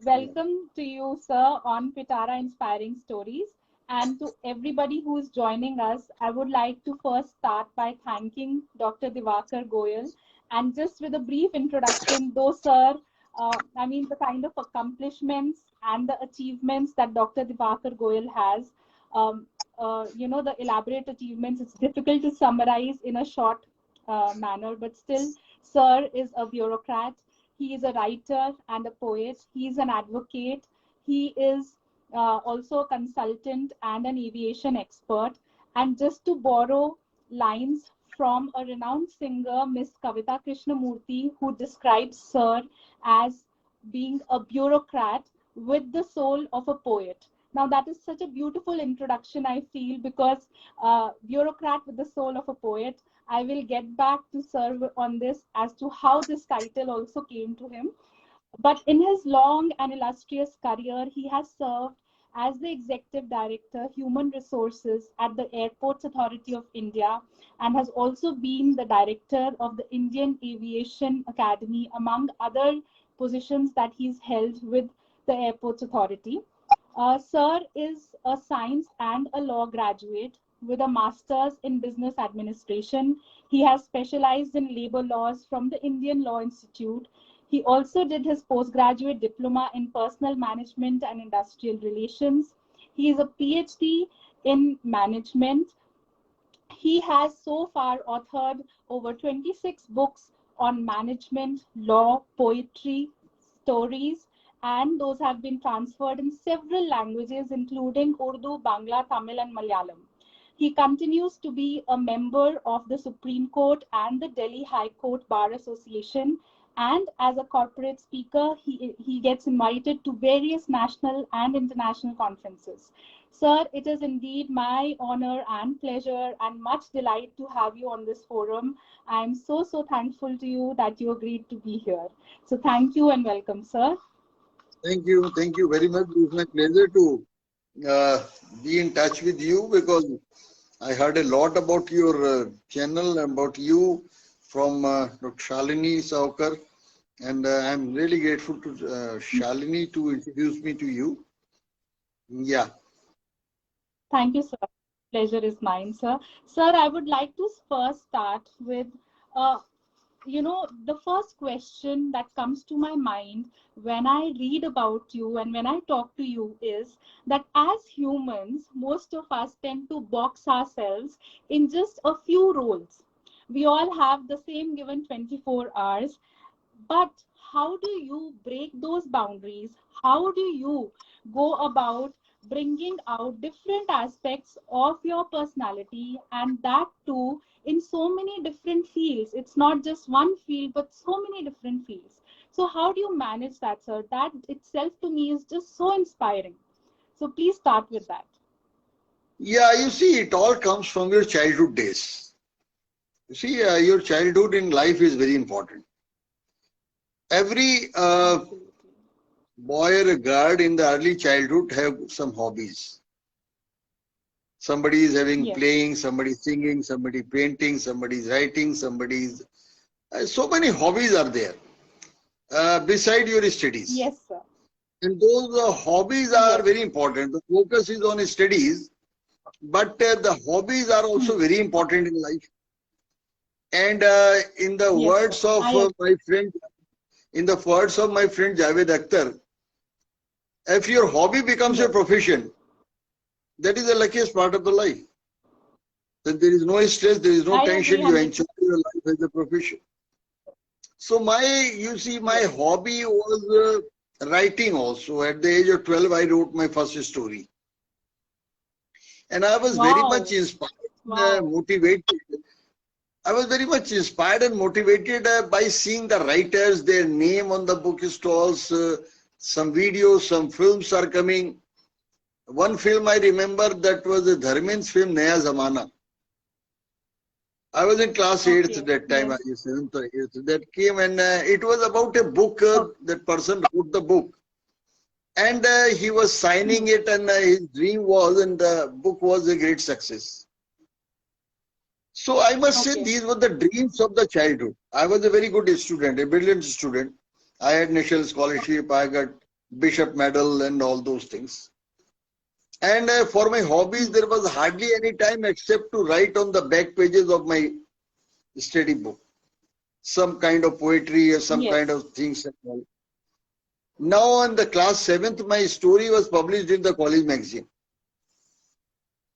Welcome to you, sir, on Pitara Inspiring Stories. And to everybody who is joining us, I would like to first start by thanking Dr. Dewakar Goel. And just with a brief introduction, though, sir, I mean, the kind of accomplishments and the achievements that Dr. Dewakar Goel has, the elaborate achievements, it's difficult to summarize in a short manner, but still, sir is a bureaucrat. He is a writer and a poet. He is an advocate. He is also a consultant and an aviation expert. And just to borrow lines from a renowned singer, Miss Kavita Krishnamurthy, who describes Sir as being a bureaucrat with the soul of a poet. Now, that is such a beautiful introduction, I feel, because bureaucrat with the soul of a poet. I will get back to Sir on this as to how this title also came to him. But in his long and illustrious career, he has served as the Executive Director, Human Resources at the Airports Authority of India, and has also been the Director of the Indian Aviation Academy, among other positions that he's held with the Airports Authority. Sir is a science and a law graduate with a master's in business administration. He has specialized in labor laws from the Indian Law Institute. He also did his postgraduate diploma in personal management and industrial relations. He is a PhD in management. He has so far authored over 26 books on management, law, poetry, stories, and those have been transferred in several languages, including Urdu, Bangla, Tamil, and Malayalam. He continues to be a member of the Supreme Court and the Delhi High Court Bar Association. And as a corporate speaker, he gets invited to various national and international conferences. Sir, it is indeed my honor and pleasure and much delight to have you on this forum. I'm so thankful to you that you agreed to be here. So thank you and welcome, sir. Thank you very much. It's my pleasure to be in touch with you, because I heard a lot about your channel, about you from Dr. Shalini Saukar, and I'm really grateful to Shalini to introduce me to you. Yeah. Thank you, sir. Pleasure is mine, sir. Sir, I would like to first start with, the first question that comes to my mind when I read about you and when I talk to you is that as humans, most of us tend to box ourselves in just a few roles. We all have the same given 24 hours, but how do you break those boundaries? How do you go about bringing out different aspects of your personality, and that too in so many different fields? It's not just one field, but so many different fields. So how do you manage that, sir? That itself to me is just so inspiring. So please start with that. Yeah, you see, it all comes from your childhood days. You see, your childhood in life is very important. Every boy or a girl in the early childhood have some hobbies. Somebody is having playing, somebody singing, somebody painting, somebody is writing, somebody is... so many hobbies are there beside your studies. Yes, sir. And those hobbies are very important. The focus is on studies, but the hobbies are also very important in life. And in the words of my friend, Javed Akhtar, if your hobby becomes your profession, that is the luckiest part of the life. That there is no stress, there is no tension, you enjoy your life as a profession. So my hobby was writing also. At the age of 12, I wrote my first story. And I was very much inspired, motivated. I was very much inspired and motivated by seeing the writers, their name on the book stalls, some videos, some films are coming. One film I remember, that was a Dharmen's film, Naya Zamana. I was in class 8th that time, 7th or 8th. That came, and it was about a book. That person wrote the book. And he was signing it, and his dream was, and the book was a great success. So I must say these were the dreams of the childhood. I was a very good student, a brilliant student. I had national scholarship, I got Bishop Medal and all those things. And for my hobbies, there was hardly any time except to write on the back pages of my study book some kind of poetry or some kind of things and all. Now in the class 7th, my story was published in the college magazine.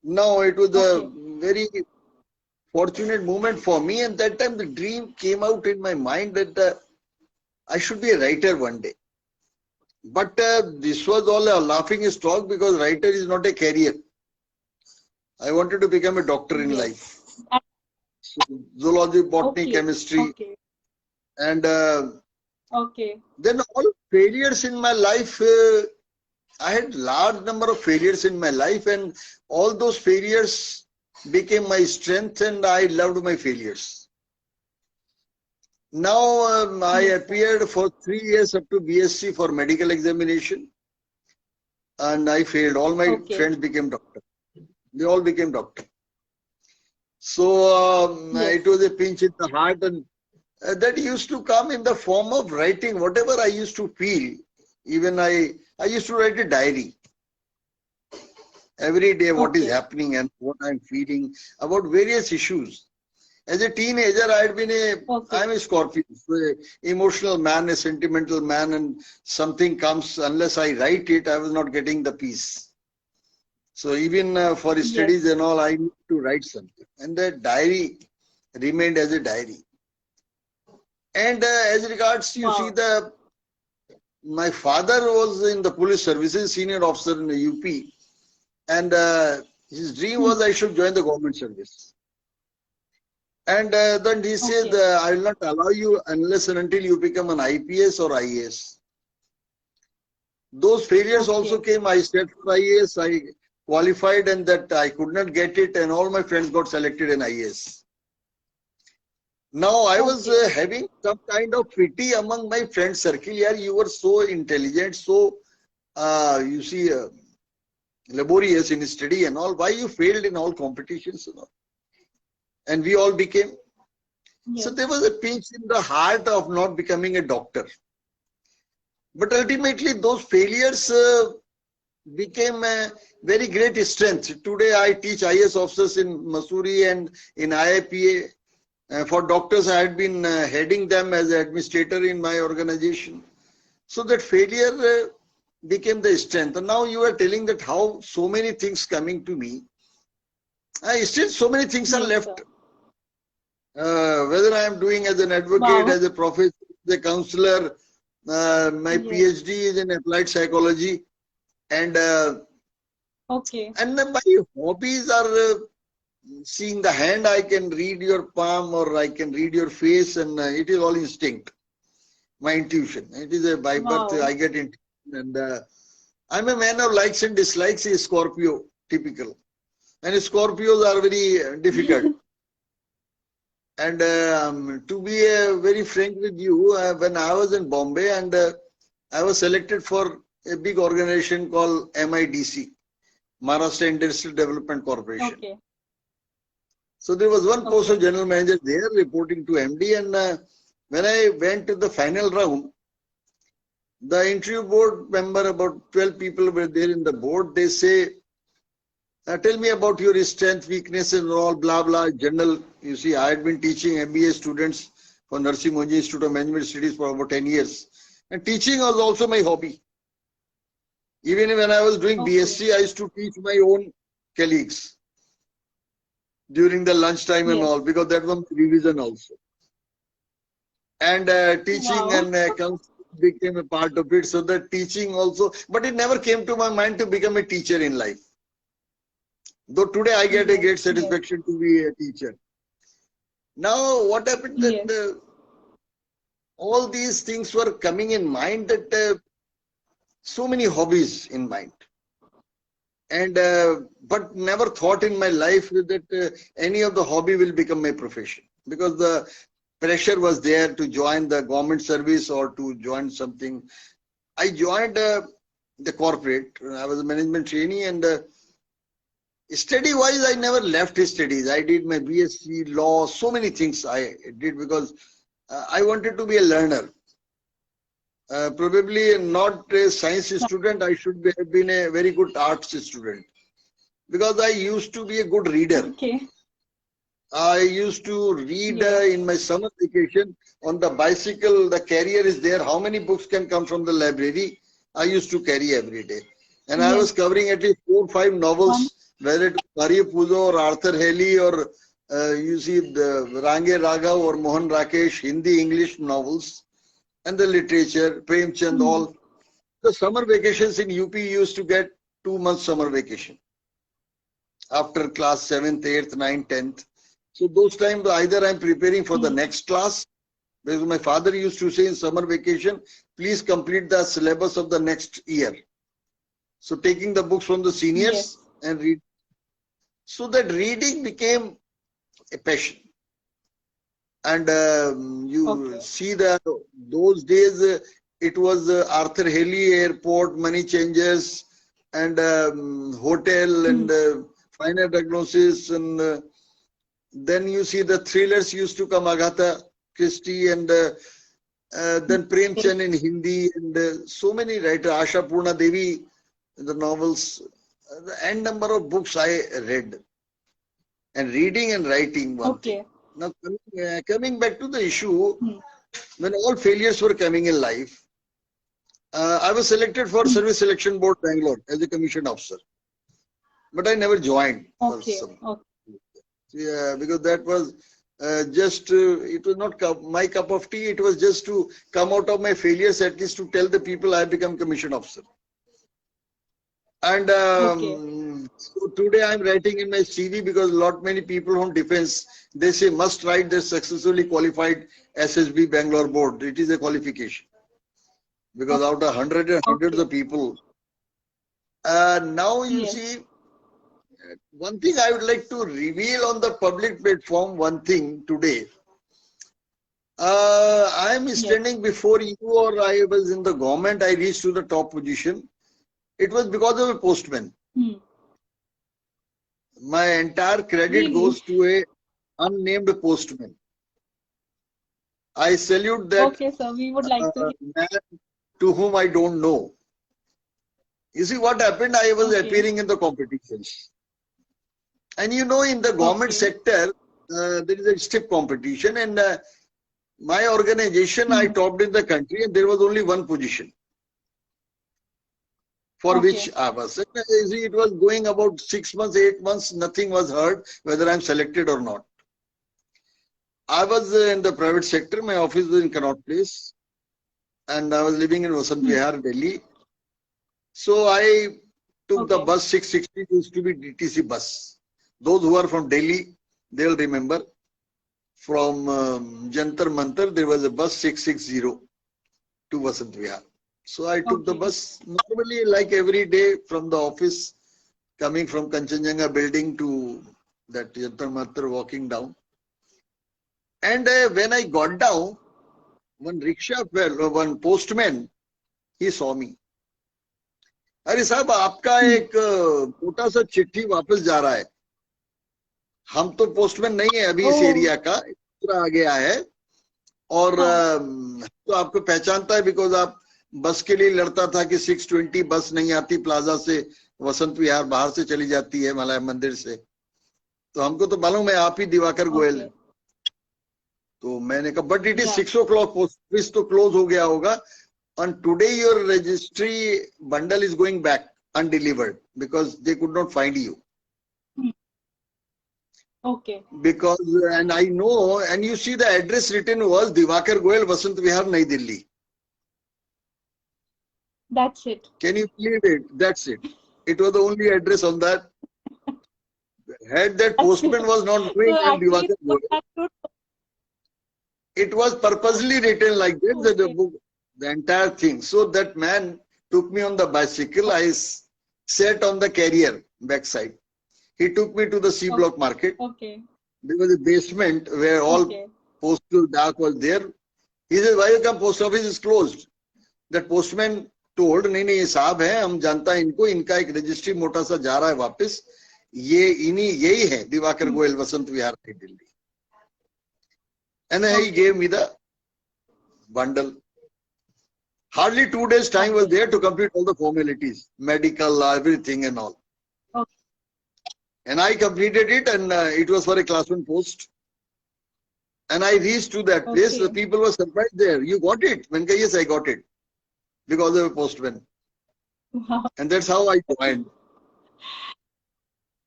Now it was a very fortunate moment for me, and that time the dream came out in my mind that I should be a writer one day. But this was all a laughing stock because writer is not a career. I wanted to become a doctor in life. So, zoology, botany, chemistry. And then all failures in my life, I had large number of failures in my life, and all those failures became my strength, and I loved my failures. Now I appeared for 3 years up to BSc for medical examination, and I failed. All my friends became doctor. They all became doctor. So it was a pinch in the heart, and that used to come in the form of writing whatever I used to feel. Even I used to write a diary every day, what is happening and what I'm feeling about various issues. As a teenager, I had been I'm a Scorpio, so an emotional man, a sentimental man, and something comes, unless I write it, I was not getting the peace. So even for studies and all, I need to write something. And the diary remained as a diary. And as regards, you see, my father was in the police services, senior officer in the UP. And his dream was I should join the government service. And then he said, I will not allow you unless and until you become an IPS or IAS. Those failures also came. I studied for IAS, I qualified, and that I could not get it, and all my friends got selected in IAS. Now I was having some kind of pity among my friend circle. Yeah, you were so intelligent, so you see, laborious in study and all. Why you failed in all competitions and all? And we all became. So there was a pinch in the heart of not becoming a doctor. But ultimately those failures became a very great strength. Today I teach IAS officers in Missouri and in IIPA. For doctors, I had been heading them as an administrator in my organization. So that failure became the strength. And now you are telling that how so many things coming to me. Still so many things are left. Whether I am doing as an advocate, as a professor, as a counselor, my PhD is in applied psychology, and and then my hobbies are seeing the hand. I can read your palm or I can read your face, and it is all instinct, my intuition. It is a by birth I get it, and I'm a man of likes and dislikes. A Scorpio, typical, and Scorpios are very difficult. And to be very frank with you, when I was in Bombay and I was selected for a big organization called MIDC, Maharashtra Industrial Development Corporation. So there was one post of general manager there reporting to MD, and when I went to the final round, the interview board member, about 12 people were there in the board. They say, tell me about your strength, weaknesses, and all, blah, blah, general. You see, I had been teaching MBA students for Nursing Home Institute of Management Studies for about 10 years. And teaching was also my hobby. Even when I was doing BSc, I used to teach my own colleagues during the lunchtime and all, because that was revision also. And teaching and counseling became a part of it. So that teaching also, but it never came to my mind to become a teacher in life. Though today I get a great satisfaction to be a teacher. Now what happened that all these things were coming in mind, that so many hobbies in mind. And but never thought in my life that any of the hobby will become my profession, because the pressure was there to join the government service or to join something. I joined the corporate. I was a management trainee, and study wise I never left studies. I did my BSc law, so many things I did, because I wanted to be a learner. Probably not a science student. I should have been a very good arts student because I used to be a good reader. Okay. I used to read Yes. in my summer vacation on the bicycle. The carrier is there. How many books can come from the library? I used to carry every day. And I was covering at least 4 or 5 novels, whether it was Mario Puzo or Arthur Haley or you see the Range Raghav or Mohan Rakesh, Hindi, English novels, and the literature, Premchand, all. The summer vacations in UP used to get 2 months summer vacation after class 7th, 8th, 9th, 10th. So those times either I'm preparing for the next class, because my father used to say in summer vacation, please complete the syllabus of the next year. So taking the books from the seniors and read. So that reading became a passion. And you see that those days it was Arthur Haley Airport, Money Changers, and hotel and final diagnosis, and then you see the thrillers used to come, Agatha Christie, and then Premchand in Hindi, and so many writers, Asha Purna Devi, the novels, the n number of books I read, and reading and writing one thing. Now coming back to the issue, when all failures were coming in life, I was selected for Service Selection Board Bangalore as a commissioned officer, but I never joined. Yeah, because that was just, it was not my cup of tea. It was just to come out of my failures, at least to tell the people I have become commissioned officer. And so today I'm writing in my CV because many people on defense, they say must write the successfully qualified SSB Bangalore board. It is a qualification because out of hundreds and hundreds of people. Now you see, one thing I would like to reveal on the public platform, one thing today. I am standing before you, or I was in the government, I reached to the top position. It was because of a postman. My entire credit goes to a unnamed postman. I salute that sir, we would like to man to whom I don't know. You see what happened? I was appearing in the competitions. And you know, in the government sector, there is a stiff competition, and my organization, I topped in the country, and there was only one position for which I was. And, it was going about 6 months, 8 months, nothing was heard whether I'm selected or not. I was in the private sector, my office was in Connaught Place, and I was living in Vasant Vihar, Delhi. So I took the bus 660, used to be DTC bus. Those who are from Delhi, they'll remember. From Jantar Mantar, there was a bus 660 to Vasant Vihar. So I took the bus normally like every day from the office, coming from Kanchanjunga building to that Jantar Mantar, walking down. And when I got down, one rickshaw fell, one postman, he saw me. अरे साहब आपका एक छोटा सा चिट्ठी वापस जा रहा है. हम तो पोस्टमैन नहीं है अभी इस एरिया का, दूसरा आ गया है, और तो आपको पहचानता है बिकॉज आप बस के लिए लड़ता था कि 620 बस नहीं आती प्लाजा से, वसंत विहार बाहर से चली जाती है मलय मंदिर से, तो हमको तो मालूम है आप ही दिवाकर गोयल. तो मैंने कहा but it is 6 o'clock, post office तो क्लोज हो गया होगा, and today your registry bundle is going back undelivered because they could not find you. Because, and I know, and you see the address written was Dewakar Goel, Vasant Vihar, Nayi Delhi. That's it. Can you believe it? That's it. It was the only address on that. Had that postman was not doing so Dewakar Goel, it was purposely written like that, the book, the entire thing. So that man took me on the bicycle. I sat on the carrier backside. He took me to the C block market. There was a basement where all postal dark was there. He said, why you come? Post office is closed. That postman told, नहीं नहीं ये साहब है, हम जानता है इनको, इनका एक रजिस्ट्री मोटा सा जा रहा है वापस, ये इन्हीं यही है Diwakar Goyal, Vasant Vihar, Delhi. And he gave me the bundle. Hardly 2 days time was there to complete all the formalities, medical, everything and all. Okay. And I completed it, and it was for a class 1 post. And I reached to that place. The people were surprised there. You got it? When yes, I got it. Because of a postman. Wow. And that's how I joined.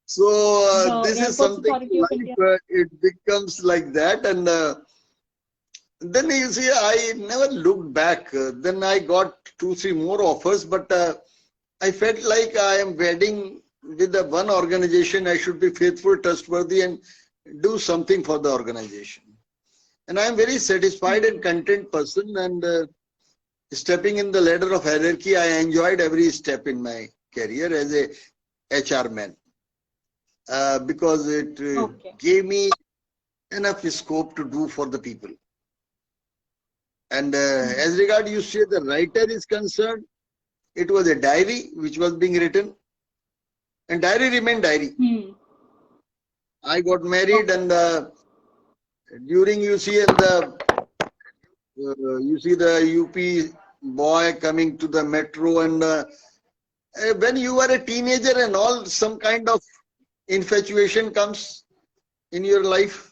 So this is something like it becomes like that. And then you see, I never looked back. Then I got 2-3 more offers, but I felt like I am wedding with the one organization. I should be faithful, trustworthy, and do something for the organization. And I am very satisfied and content person. And stepping in the ladder of hierarchy, I enjoyed every step in my career as a HR man. Because it gave me enough scope to do for the people. And as regard you say the writer is concerned, it was a diary which was being written, and diary remained diary. I got married, and during you see the UP boy coming to the metro, and when you are a teenager and all, some kind of infatuation comes in your life.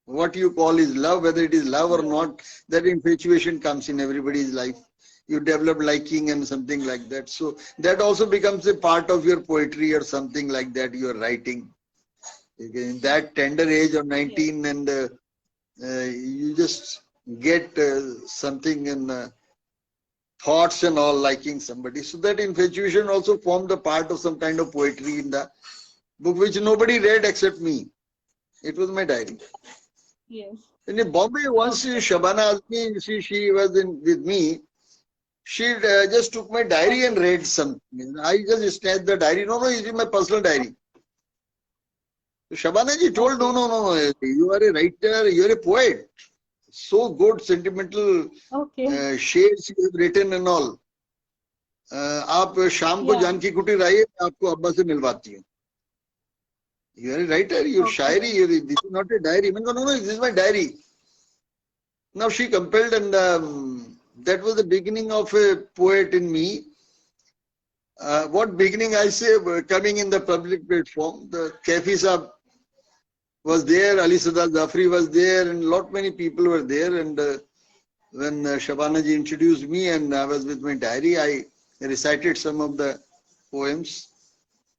What you call is love, whether it is love or not, that infatuation comes in everybody's life. You develop liking and something like that. So that also becomes a part of your poetry or something like that you are writing. In that tender age of 19, and you just get something in thoughts and all, liking somebody. So that infatuation also formed a part of some kind of poetry in the book, which nobody read except me. It was my diary. Yes. In Bombay, once Shabana Azmi, she was with me. She just took my diary and read something. I just snatched the diary. No, it is my personal diary. So Shabana ji told, no, you are a writer, you are a poet. So good, sentimental shades you have written and all. आप शाम को जानकी कुटीर आइए, आपको अब्बा से मिलवाती हूँ. You are a writer, your shairi, this is not a diary. I go, no, this is my diary. Now she compelled, and that was the beginning of a poet in me. What beginning I say, coming in the public platform, the Kafi Sahab was there, Ali Sada Zafri was there, and many people were there. And when Shabana ji introduced me and I was with my diary, I recited some of the poems.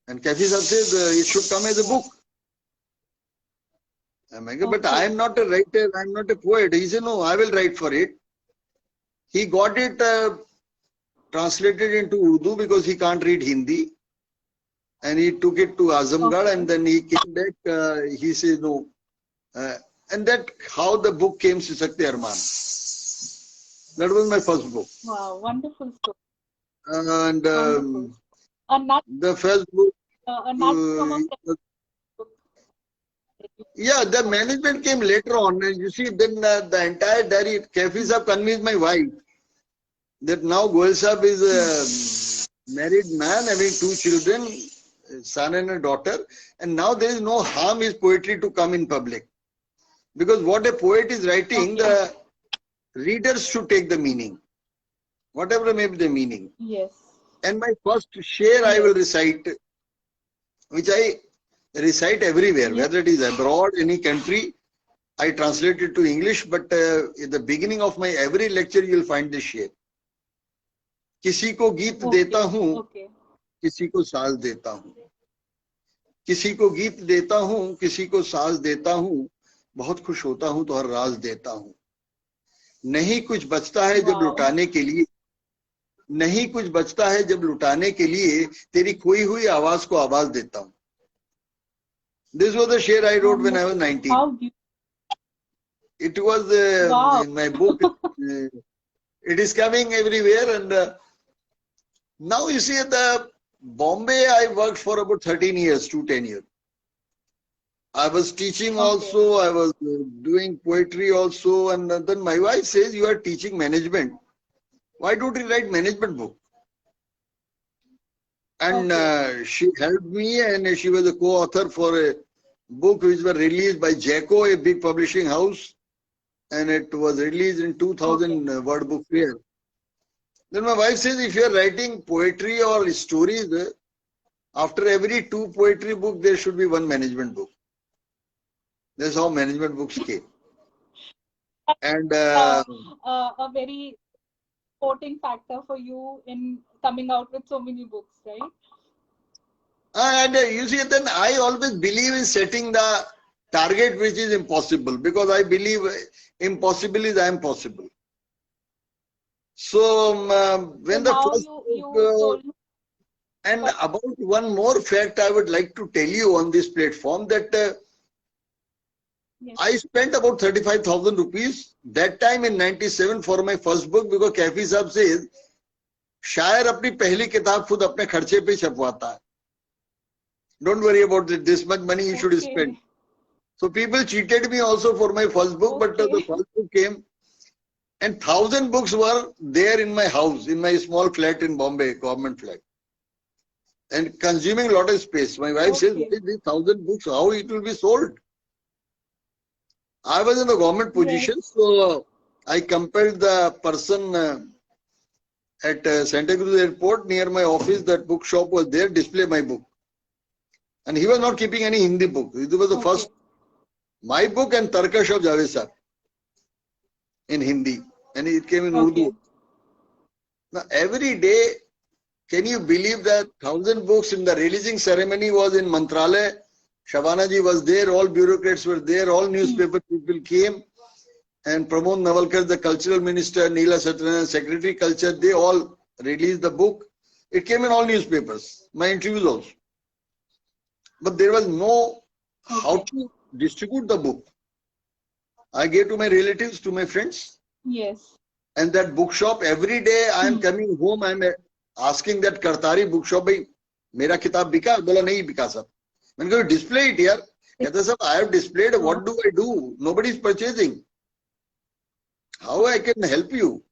And Kafi Sahab said, it should come as a book. But I am not a writer, I am not a poet. He said, no, I will write for it. He got it translated into Urdu because he can't read Hindi. And he took it to Azamgarh, and then he came back, he said, no. And that how the book came, Sisakte Arman. That was my first book. Wow, wonderful story. And the first book, yeah, the management came later on, and you see, then the entire diary, Kafi Sahab convinced my wife that now Goel Sahab is a married man having 2 children, a son and a daughter, and now there is no harm his poetry to come in public. Because what a poet is writing, the readers should take the meaning, whatever may be the meaning. Yes. And my first share I will recite, which I recite everywhere, whether it is abroad, any country, I translate it to English, but in the beginning of my every lecture, you will find this share. किसी को गीत देता हूँ, किसी को साज देता हूँ. किसी को गीत देता हूँ, किसी को साज देता हूँ, बहुत खुश होता हूँ तो हर राज देता हूँ. नहीं कुछ बचता है जब लुटाने के लिए, नहीं कुछ बचता है जब लुटाने के लिए, तेरी खोई हुई आवाज को आवाज देता हूँ. This was the share I wrote when I was 19. It was in my book. It is coming everywhere. And now you see, the Bombay, I worked for about 13 years to 10 years. I was teaching also, I was doing poetry also. And then my wife says, you are teaching management. Why don't you write management book? And she helped me, and she was a co-author for a book which was released by Jacko, a big publishing house, and it was released in 2000 Word Book Fair. Then my wife says, if you are writing poetry or stories, after every 2 poetry book, there should be 1 management book. That's how management books came. And a very supporting factor for you in coming out with so many books, right? and you see, then I always believe in setting the target which is impossible, because I believe impossible is I am possible. So when So the now first you book, told me, and about one more fact I would like to tell you on this platform, that yes. I spent about 35,000 rupees that time in 97 for my first book, because Kafi Sahab says, शायर अपनी पहली किताब खुद अपने खर्चे पे छपवाता है. Don't worry about it. This much money you should spend. So people cheated me also for my first book, but the first book came, and 1,000 books were there in my house, in my small flat in Bombay, government flat, and consuming a lot of space. My wife says, what is these 1,000 books? How it will be sold? I was in the government position, so I compelled the person at Santa Cruz Airport near my office, that bookshop was there, display my book. And he was not keeping any Hindi book. It was the first, my book and Tarkash of Javed Sahab in Hindi. And it came in Urdu. Now every day, can you believe that 1,000 books in the releasing ceremony was in Mantralaya? Shabana ji was there, all bureaucrats were there, all newspaper people came. And Pramod Navalkar, the cultural minister, Neela Satyanarayana, secretary culture, they all released the book. It came in all newspapers, my interviews also. But there was no how to distribute the book. I gave to my relatives, to my friends. Yes. And that bookshop, every day I am coming home, I am asking that Kartari bookshop, bhai, mera kitab bika? Bola nahi bika sab. I'm going to display it here. Kehta sab, I have displayed, what do I do? Nobody is purchasing. How I can help you?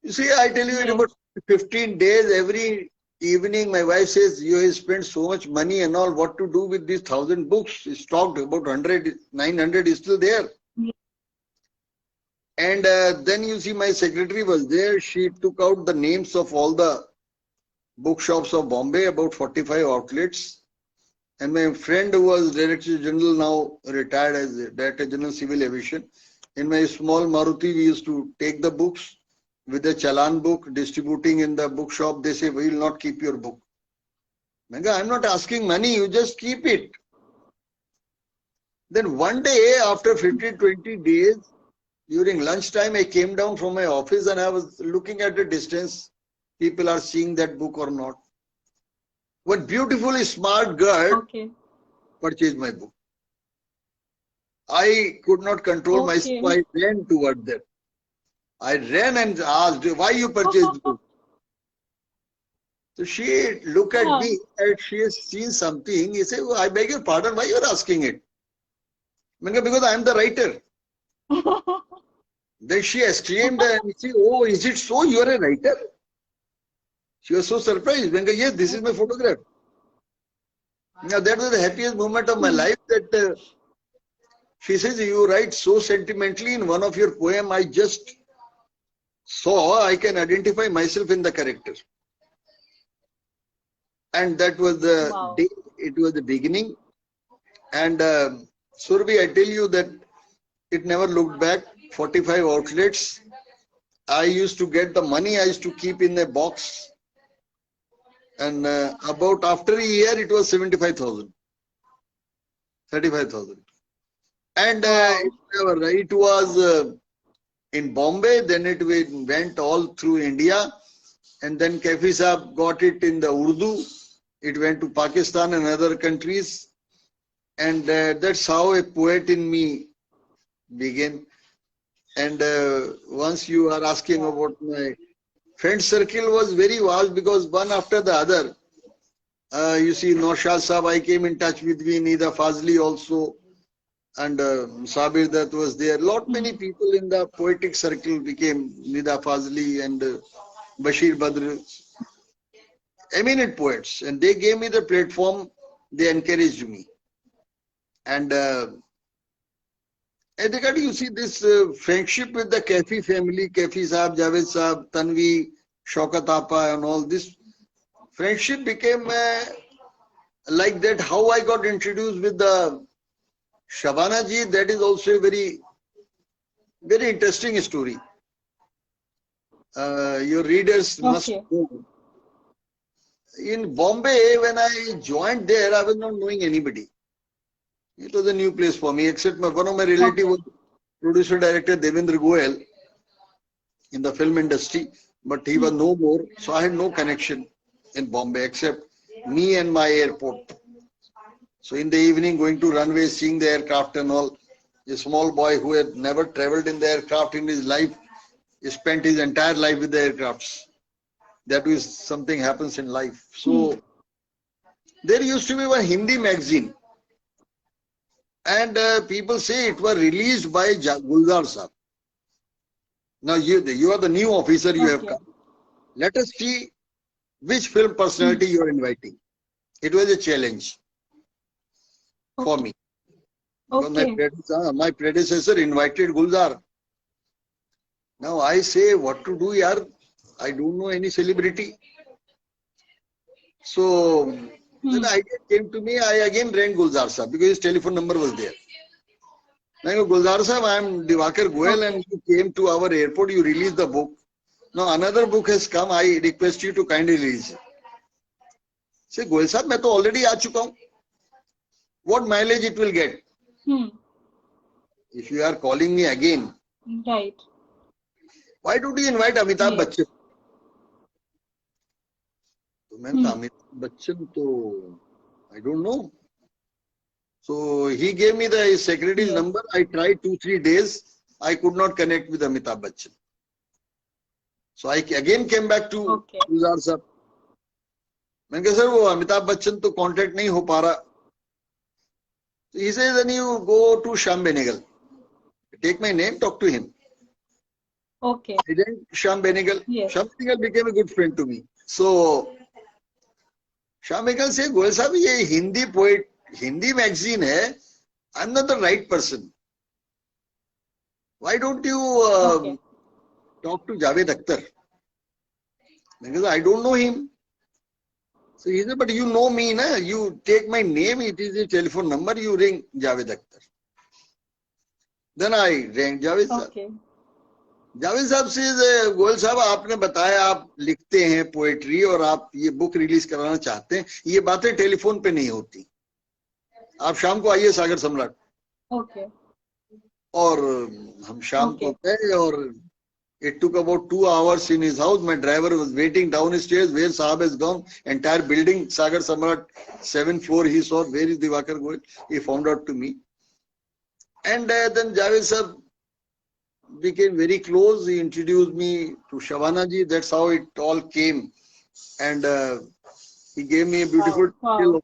You see, I tell you, in about 15 days, every evening, my wife says, you have spent so much money and all, what to do with these 1,000 books? Stocked about 100, 900 is still there. And then you see, my secretary was there. She took out the names of all the bookshops of Bombay, about 45 outlets. And my friend, who was Director General, now retired as Director General Civil Aviation, in my small Maruti, we used to take the books with the Chalan book, distributing in the bookshop. They say, we will not keep your book. I'm not asking money, you just keep it. Then one day, after 15, 20 days, during lunchtime, I came down from my office and I was looking at the distance. People are seeing that book or not. One beautifully smart girl purchased my book. I could not control myself. I ran toward that. I ran and asked, why you purchased the book? So she looked at me and she has seen something. He said, oh, I beg your pardon, why you are asking it? Because I am the writer. Then she exclaimed and said, oh, is it so? You are a writer? She was so surprised. Yes, this is my photograph. Now that was the happiest moment of my life, that she says, you write so sentimentally in one of your poems. I just saw I can identify myself in the character. And that was the day, it was the beginning. And Surabhi, I tell you that it never looked back. 45 outlets. I used to get the money, I used to keep in a box. And about after a year, it was 75,000. 35,000. And it was in Bombay, then it went all through India. And then Kafi Sahab got it in the Urdu. It went to Pakistan and other countries. And that's how a poet in me began. And once you are asking about my friend circle was very vast, because one after the other, you see, Naushad Sahab, I came in touch with me, Nida Fazli also, and Sabir Dutt was there. Many people in the poetic circle became Nida Fazli and Bashir Badr, eminent poets, and they gave me the platform, they encouraged me. And Edgar, you see this friendship with the Kafi family, Kafi Saab, Javed Saab, Tanvi, Shaukat Apa and all this friendship became like that. How I got introduced with the Shabana ji, that is also a very, very interesting story. Your readers must know. In Bombay, when I joined there, I was not knowing anybody. It was a new place for me, except one of my relatives was producer director Dewakar Goel in the film industry, but he was no more, so I had no connection in Bombay except me and my airport. So in the evening, going to runways, seeing the aircraft and all, a small boy who had never traveled in the aircraft in his life, he spent his entire life with the aircrafts. That is something happens in life. So there used to be one Hindi magazine, and people say it was released by Gulzar Sahab. Now you are the new officer, you have come. Let us see which film personality you are inviting. It was a challenge for me. Because my predecessor invited Gulzar. Now I say, what to do, yaar? I don't know any celebrity. So then the idea came to me. I again rang Gulzar Sahab because his telephone number was there. I go, Gulzar Sahab, I am Dewakar Goel and you came to our airport, you released the book. Now another book has come, I request you to kindly release it. Say, Goel Sahab, मैं तो already आ चुका हूँ. What mileage it will get? If you are calling me again, right? Why don't you invite Amitabh Bachchan? So मैंने कहा Amitabh Bachchan तो I don't know. So he gave me the secretary's number. I tried 2-3 days. I could not connect with Amitabh Bachchan. So I again came back to Gulzar Sahab. मैंने कहा sir वो अमिताभ बच्चन तो contact नहीं हो पा रहा. So he says, then you go to Shyam Benegal. Take my name, talk to him. Okay. I didn't Shyam Benegal. Yes. Shyam Benegal became a good friend to me. So Shyam Benegal said, Goel Sahab, ये Hindi poet, Hindi magazine है. I'm not the right person. Why don't you talk to Javed Akhtar? Because I don't know him. So he said, but you know me, na? You take my name, it is a telephone number, you ring Javed Akhtar. Then I rang Javed Sahab. Javed साहब से गोयल साहब आपने बताया आप लिखते हैं poetry और आप ये बुक रिलीज कराना चाहते हैं. ये बातें टेलीफोन पे नहीं होती. आप शाम को आइए सागर सम्राट. और हम शाम को गए और it took about 2 hours in his house. My driver was waiting downstairs. Where Sahab has gone? Entire building, Sagar Samrat, 7th floor. He saw where is Dewakar Goel. He found out to me. And then Javed Sahab became very close. He introduced me to Shabana ji. That's how it all came. And he gave me a beautiful title.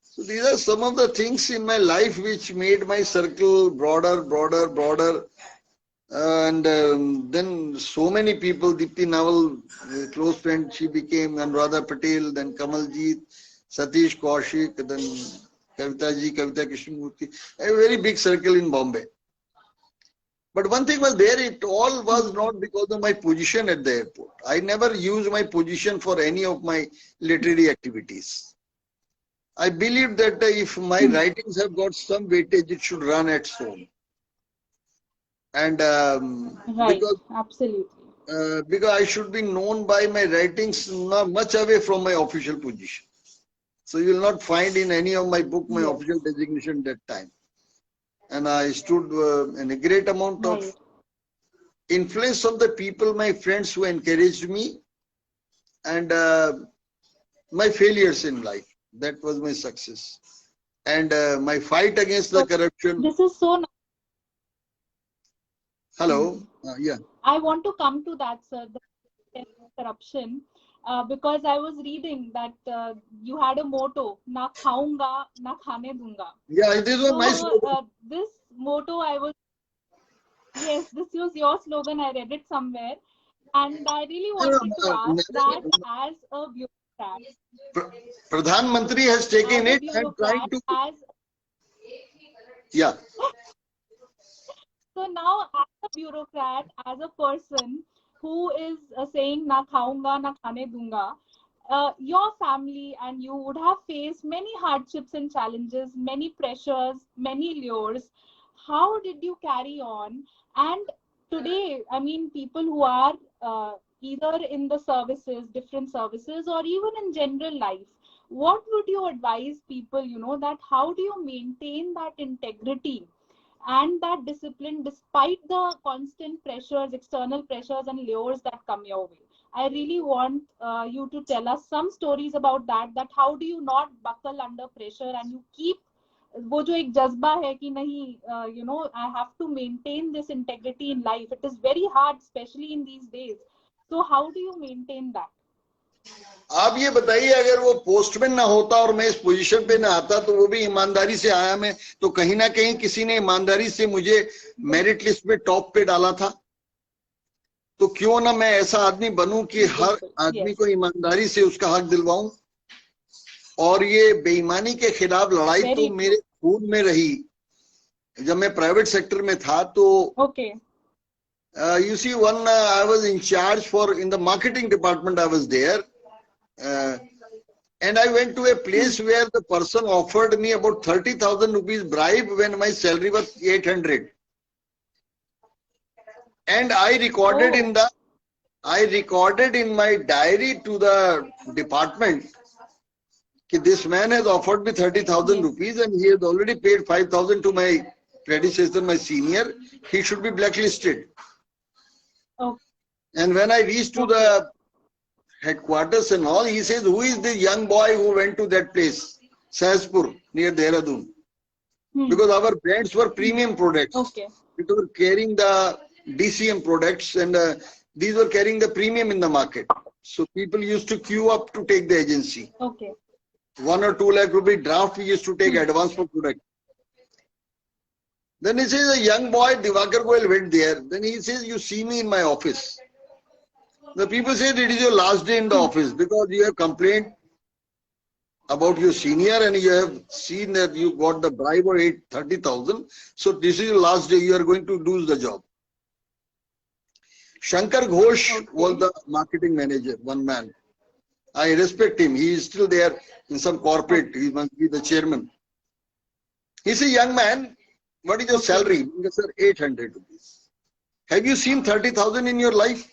So these are some of the things in my life which made my circle broader. And then so many people, Deepti Naval, close friend, she became Anuradha Patel, then Kamaljeet, Satish Kaushik, then Kavita Krishnamurthy. A very big circle in Bombay. But one thing was there, it all was not because of my position at the airport. I never used my position for any of my literary activities. I believe that if my writings have got some weightage, it should run at its own. And right, absolutely. Because I should be known by my writings not much away from my official position. So you will not find in any of my book my official designation that time. And I stood in a great amount of influence of the people, my friends who encouraged me, and my failures in life. That was my success. And my fight against the corruption. This is so nice. Hello. Yeah. I want to come to that, sir, the corruption, because I was reading that you had a motto, na khaunga, na khane dunga. Yeah, this was my slogan. This motto this was your slogan. I read it somewhere. And I really wanted to ask that as a bureaucrat. Pradhan Mantri has taken it and trying to... Yeah. So now, as a bureaucrat, as a person who is saying "na khaunga, na khane dunga," your family and you would have faced many hardships and challenges, many pressures, many lures. How did you carry on? And today, I mean, people who are either in the services, different services, or even in general life, what would you advise people, that how do you maintain that integrity and that discipline despite the constant pressures, external pressures and lures that come your way? I really want you to tell us some stories about that how do you not buckle under pressure and you keep वो जो एक जज्बा है कि नहीं I have to maintain this integrity in life. It is very hard, especially in these days. So how do you maintain that? आप ये बताइए, अगर वो पोस्टमैन ना होता और मैं इस पोजीशन पे ना आता तो वो भी ईमानदारी से आया, मैं तो कहीं ना कहीं किसी ने ईमानदारी से मुझे मेरिट लिस्ट में टॉप पे डाला था, तो क्यों ना मैं ऐसा आदमी बनूं कि हर आदमी को ईमानदारी से उसका हक दिलवाऊं। और ये बेईमानी के खिलाफ लड़ाई तो मेरे खून में रही। जब मैं प्राइवेट सेक्टर में था तो you see, one I was in charge for in the marketing department. I was there, and I went to a place where the person offered me about 30,000 rupees bribe when my salary was 800, and I recorded in my diary to the department that this man has offered me 30,000 rupees and he has already paid 5,000 to my predecessor, my senior. He should be blacklisted. And when I reached to the headquarters and all, he says, who is the young boy who went to that place, Sahajpur, near Dehradun? Because our brands were premium products. It were carrying the DCM products, and these were carrying the premium in the market. So people used to queue up to take the agency. 1 or 2 lakh rupee draft we used to take advance for product. Then he says, a young boy, Dewakar Goel, went there. Then he says, you see me in my office. The people said, it is your last day in the office because you have complained about your senior and you have seen that you got the bribe of 30,000. So this is your last day. You are going to lose the job. Shankar Ghosh was the marketing manager, one man. I respect him. He is still there in some corporate. He must be the chairman. He said, young man, what is your salary? He said, 800 rupees. Have you seen 30,000 in your life?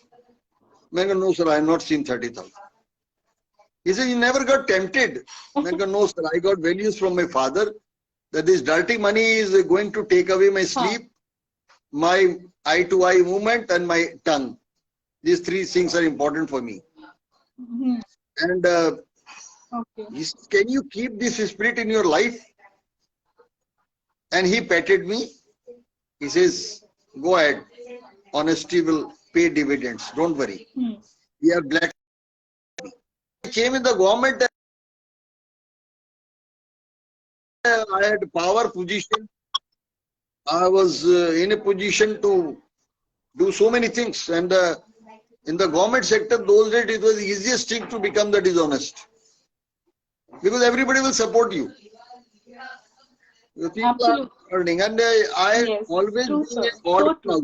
I said, no, sir, I have not seen 30,000. He said, you never got tempted? I said, no, sir, I got values from my father that this dirty money is going to take away my sleep, my eye-to-eye movement, and my tongue. These 3 things are important for me. And he said, can you keep this spirit in your life? And he patted me. He says, go ahead. Honesty will pay dividends. Don't worry. We are black. I came in the government. I had power position. I was in a position to do so many things. And in the government sector, those days, it was the easiest thing to become the dishonest. Because everybody will support you. The people are earning. And I always been an odd out.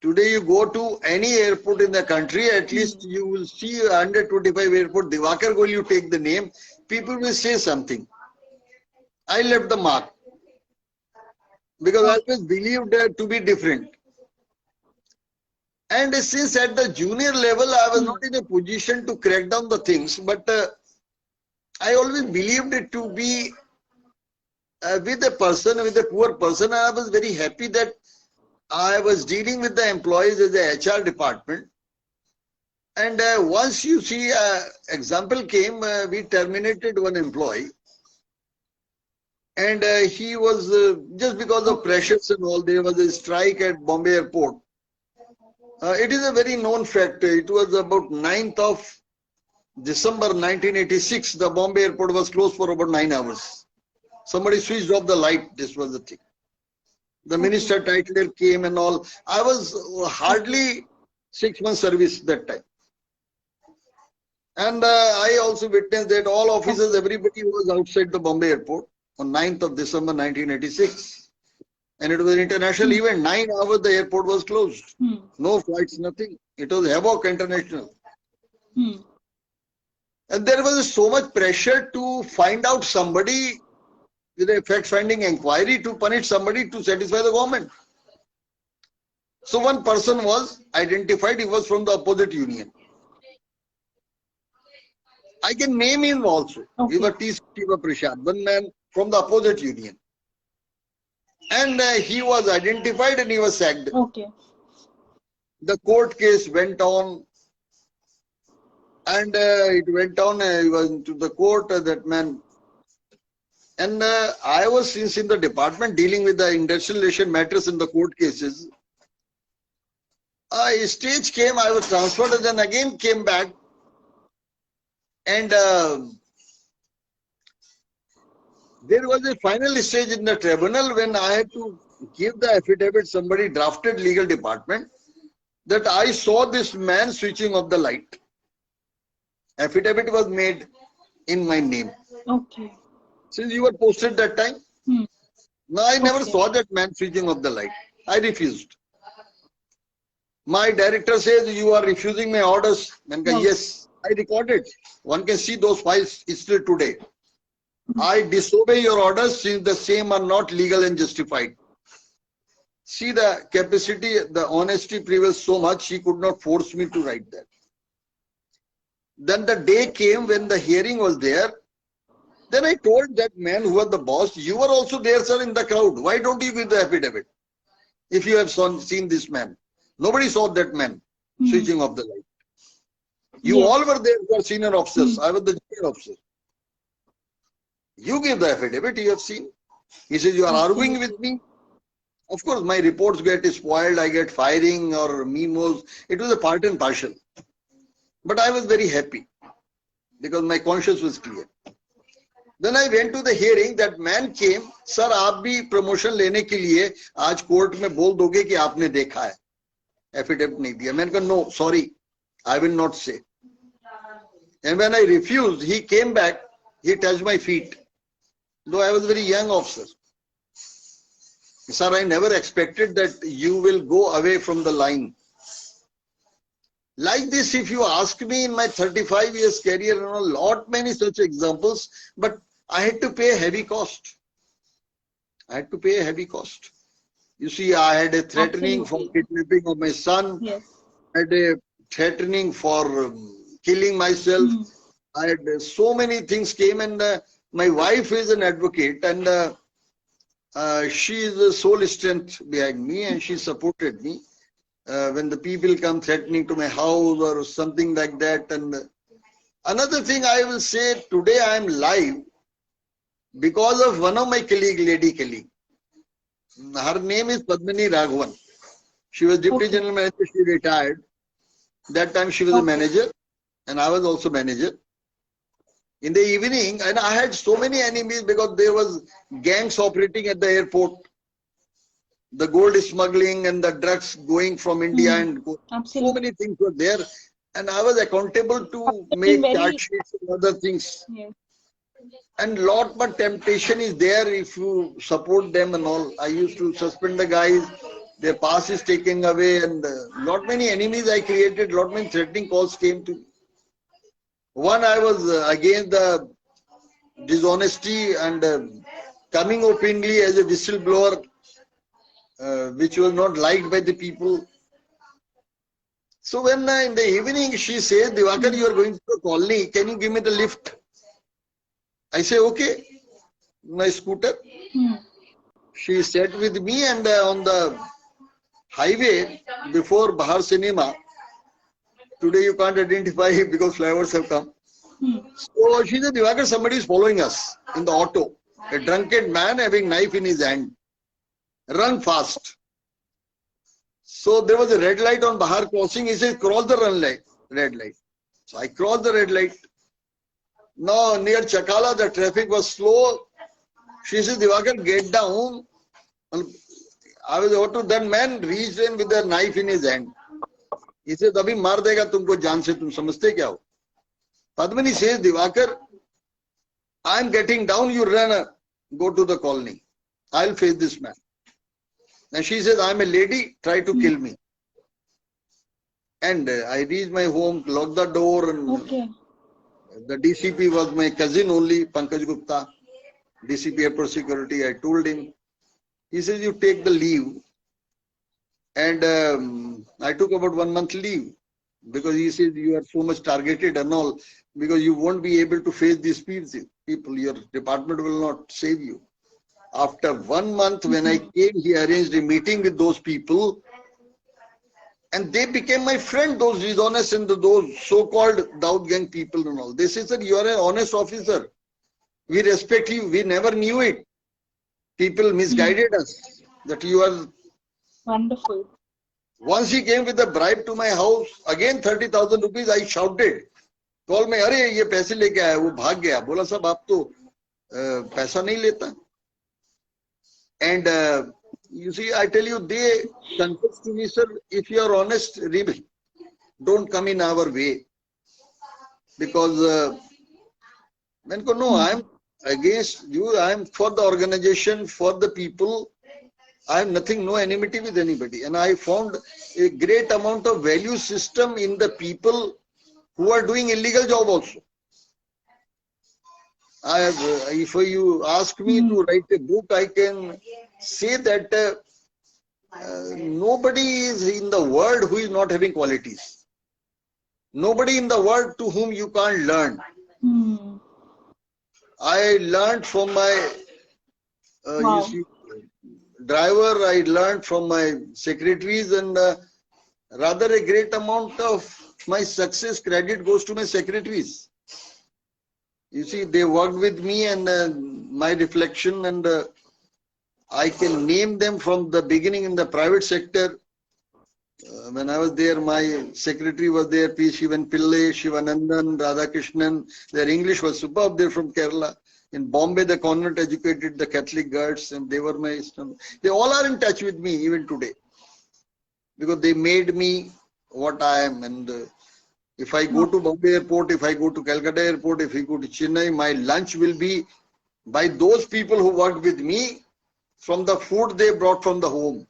Today you go to any airport in the country, at least you will see 125 airport, Dewakar Goel, you take the name, people will say something. I left the mark. Because I always believed to be different. And since at the junior level, I was not in a position to crack down the things, but I always believed it to be with a person, with a poor person. I was very happy that I was dealing with the employees as the HR department. And once you see, example came, we terminated one employee. And he was, just because of pressures and all, there was a strike at Bombay Airport. It is a very known fact. It was about 9th of December 1986. The Bombay Airport was closed for about 9 hours. Somebody switched off the light. This was the thing. The minister titler came and all. I was hardly 6 months service that time. And I also witnessed that all officers, everybody was outside the Bombay Airport. on 9th of December 1986. And it was an international event. 9 hours the airport was closed. No flights, nothing. It was havoc international. And there was so much pressure to find out somebody with a fact-finding inquiry to punish somebody to satisfy the government. So one person was identified. He was from the opposite union. I can name him also. Okay. He was T. Shiva Prasad, one man from the opposite union. And he was identified and he was sacked. Okay. The court case went on. And it went on, he was into the court, that man. And I was, since in the department dealing with the industrial relation matters in the court cases, a stage came, I was transferred and then again came back. And there was a final stage in the tribunal when I had to give the affidavit, somebody drafted legal department, that I saw this man switching off the light. Affidavit was made in my name. Okay. Since you were posted that time, no, I never saw that man switching off the light. I refused. My director says, you are refusing my orders. Yes, I recorded. One can see those files still today. I disobey your orders since the same are not legal and justified. See, the capacity, the honesty prevails so much, he could not force me to write that. Then the day came when the hearing was there. Then I told that man who was the boss, you were also there, sir, in the crowd. Why don't you give the affidavit? If you have seen this man. Nobody saw that man switching off the light. You all were there, you are senior officers. I was the junior officer. You give the affidavit, you have seen. He says, you are arguing with me. Of course, my reports get spoiled, I get firing or memos. It was a part and parcel. But I was very happy because my conscience was clear. Then I went to the hearing. That man came, sir, आप भी promotion लेने के लिए आज court में बोल दोगे कि आपने देखा है. Affidavit नहीं दिया. मैंने कहा no, sorry, I will not say. And when I refused, he came back. He touched my feet. Though I was a very young officer. Sir, I never expected that you will go away from the line. Like this, if you ask me in my 35 years career, a lot many such examples, but I had to pay a heavy cost. I had to pay a heavy cost. You see, I had a threatening for kidnapping of my son. Yes. I had a threatening for killing myself. I had so many things came, and my wife is an advocate, and she is the sole strength behind me, and she supported me. When the people come threatening to my house or something like that. And another thing I will say, today I am live because of one of my lady colleague. Her name is Padmini Raghavan. She was deputy general manager, she retired. That time she was a manager and I was also manager. In the evening, and I had so many enemies because there was gangs operating at the airport. The gold smuggling and the drugs going from India and so many things were there. And I was accountable to make charge sheets and other things. Yes. And lot but temptation is there if you support them and all. I used to suspend the guys, their pass is taken away, and lot many enemies I created, lot many threatening calls came to me. One, I was against the dishonesty and coming openly as a whistleblower, which was not liked by the people. So when in the evening she says, Dewakar, you are going to the colony, can you give me the lift? I say, okay, my scooter. She sat with me, and on the highway before Bahar Cinema, today you can't identify because flyovers have come. So she said, Dewakar, somebody is following us in the auto. A drunken man having knife in his hand. Run fast. So there was a red light on Bahar crossing. He says, cross the red light. So I crossed the red light. Now near Chakala, the traffic was slow. She says, Dewakar, get down. I was about to, that man reached in with a knife in his hand. He says, Abhi maar dega tumko jaan se, tum samajhte kya ho? Padmini says, Dewakar, I am getting down, you run go to the colony. I'll face this man. And she says, I'm a lady, try to kill me. And I reached my home, locked the door, and the DCP was my cousin only, Pankaj Gupta, DCP Airport Security. I told him. He says, you take the leave. And I took about 1 month leave, because he says you are so much targeted and all, because you won't be able to face these people. Your department will not save you. After 1 month, when I came, he arranged a meeting with those people, and they became my friend, those dishonest and those so-called Daud gang people and all. They say, sir, you are an honest officer. We respect you. We never knew it. People misguided us that you are. Wonderful. Once he came with a bribe to my house, again 30,000 rupees, I shouted. Call me, अरे ये पैसे लेके आया, वो भाग गया. बोला साहब आप तो पैसा नहीं लेता. And you see, I tell you, they confess to me, sir, if you are honest, don't come in our way. Because no, I am against you. I am for the organization, for the people. I have nothing, no enmity with anybody. And I found a great amount of value system in the people who are doing illegal job also. I have, if you ask me to write a book, I can say that nobody is in the world who is not having qualities. Nobody in the world to whom you can't learn. I learned from my you see, driver, I learned from my secretaries, and rather a great amount of my success credit goes to my secretaries. You see, they worked with me, and my reflection, and I can name them from the beginning in the private sector. When I was there, my secretary was there, P. Shivan Pillai, Shivanandan, Radhakrishnan. Their English was superb. They're from Kerala. In Bombay, the convent educated the Catholic girls, and they were my students. They all are in touch with me even today, because they made me what I am. And if I go to Bombay airport, if I go to Calcutta airport, if I go to Chennai, my lunch will be by those people who worked with me from the food they brought from the home.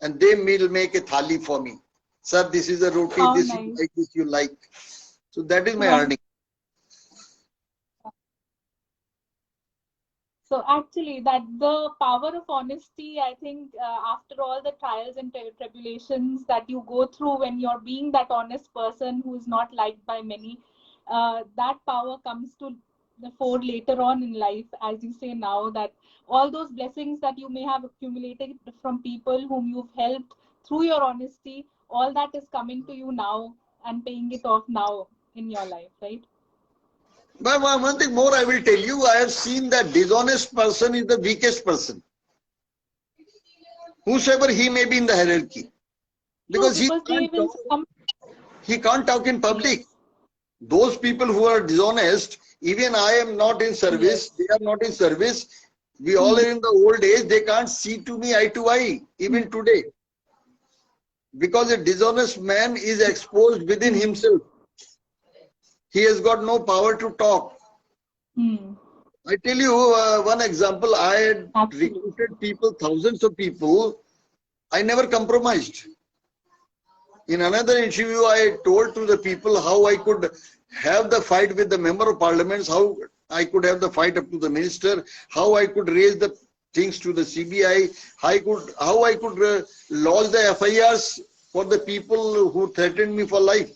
And they will make a thali for me. Sir, this is a roti, this nice. You like, this you like. So that is my earning. So actually, that the power of honesty, I think after all the trials and tribulations that you go through when you're being that honest person who is not liked by many, that power comes to the fore later on in life, as you say now, that all those blessings that you may have accumulated from people whom you've helped through your honesty, all that is coming to you now and paying it off now in your life, right? But one thing more I will tell you, I have seen that dishonest person is the weakest person. Whosoever he may be in the hierarchy. Because he can't talk in public. Those people who are dishonest, even I am not in service, they are not in service. We all are in the old age, they can't see to me eye to eye, even today. Because a dishonest man is exposed within himself. He has got no power to talk. I tell you one example. I had recruited people, thousands of people. I never compromised. In another interview, I told to the people how I could have the fight with the member of parliaments, how I could have the fight up to the minister, how I could raise the things to the CBI, how I could lodge the FIRs for the people who threatened me for life.